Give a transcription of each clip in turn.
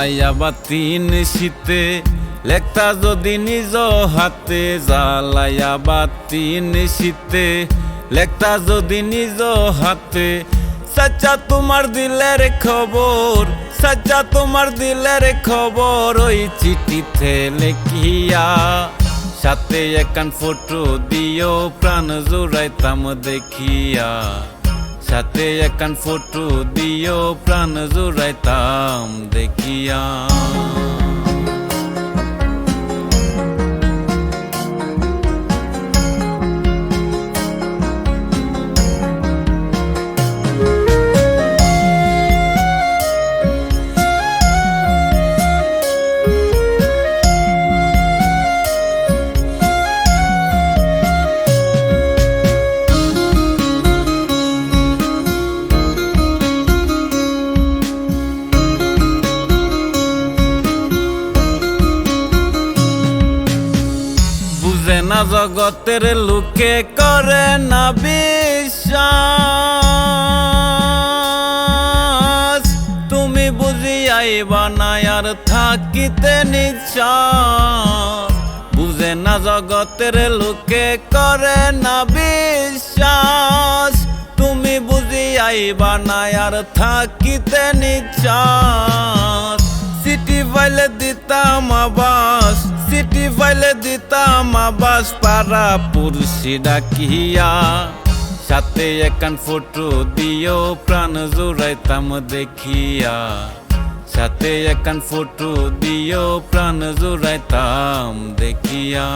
জ্বালাইয়া বাতি নিশিতে লেখতা যদি নিজ হাতে, জ্বালাইয়া বাতি নিশিতে লেখতা যদি নিজ হাতে। সচ্চা তোমার দিলের খবর, সচ্চা তোমার দিলের খবর ওই চিঠিতে লেখিয়া। সাথে একখান ফটো দিও প্রাণ জুড়াইতাম দেখিয়া। সাথে একখান ফটো দিও প্রাণ জুড়াইতাম দেখিয়া। বুঝে না জগতের লোকে করে না বিশ্বাস, তুমি বুঝি আইবা না আর থাকিতে নিশ্বাস। বুঝে না জগতের লোকে করে না বিশ্বাস, তুমি বুঝি আইবা না আর থাকিতে নিশ্বাস। সিটি ফাইলে দিতাম আবাস, সিটি ফাইলে দিতাম আবাস পাড়া পুরুষি ডাকিয়া। সাথে একখান ফটো দিও প্রাণ জুড়াইতাম দেখিয়া। সাথে একখান ফটো দিও প্রাণ জুড়াইতাম দেখিয়া।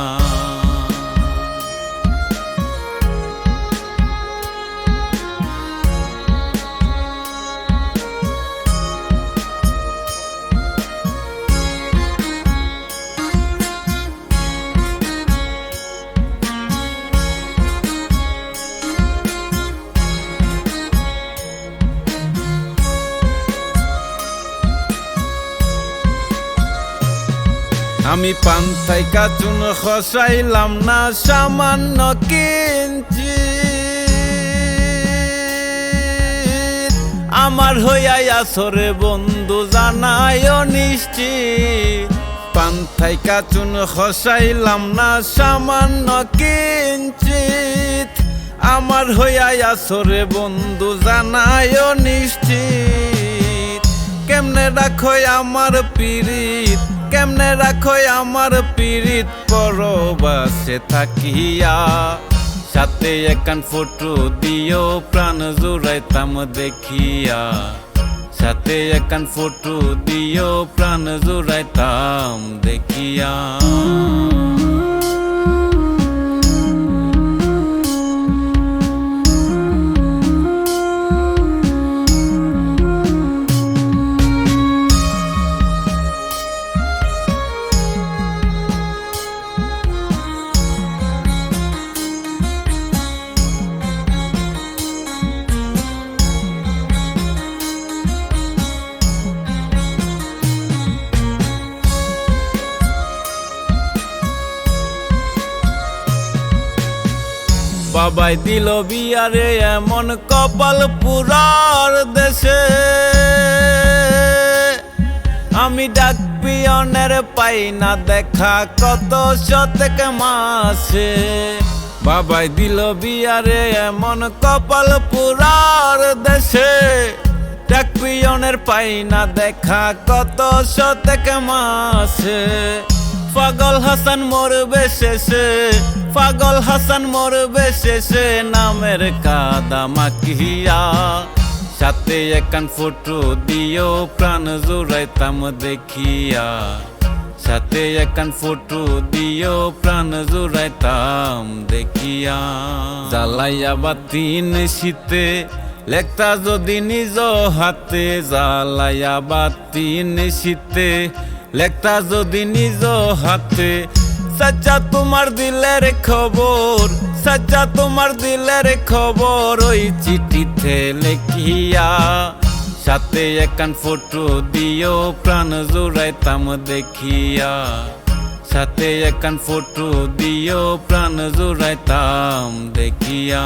আমি পান্থাই কাচুন খসাইলাম না সামান্য কিঞ্চিৎ, আমার হইয়াই আসরে বন্ধু জানায় নিশ্চিত। পান্থাই কাচুন খসাইলাম না সামান্য কিঞ্চিৎ, আমার হইয়াই আসরে বন্ধু জানায় নিশ্চিত। কেমনে রাখো আমার পীড়িত, কেমনে রাখো আমার পীড়িত পরবাসে থাকিয়া। সাথে একখান ফটো দিও প্রাণ জুড়াইতাম দেখিয়া। সাথে একখান ফটো দিও প্রাণ জুড়াইতাম দেখিয়া। বাবাই দিল বিয়ারে এমন কপাল পুরার দেশে, আমি ডাক পিয়নের পাই না দেখা কত শতক মাসে। বাবাই দিল বিয়ারে এমন কপাল পুরার দেশে, ডাক পিয়নের পাই না দেখা কত শতক মাসে। পাগল হাসান মরবে শেষে, পাগল হাসান মরবে শেষে নামের কাদা মাখিয়া। সাথে একখান ফটো দিও প্রাণ জুড়াইতাম দেখিয়া। সাথে একখান ফটো দিও প্রাণ জুড়াইতাম দেখিয়া। জ্বালাইয়া বাতি নিশিতে লেখতা যদি নিজ হাতে, জ্বালাইয়া বাতি নিশিতে লেখতা যদি নিজ হাতে। সচ্চা তোমার দিলের খবর, সচ্চা তোমার দিলের খবর ওই চিঠিতে লেখিয়া। সাথে একখান ফটো দিও প্রাণ জুড়াইতাম দেখিয়া। সাথে একখান ফটো দিও প্রাণ জুড়াইতাম দেখিয়া।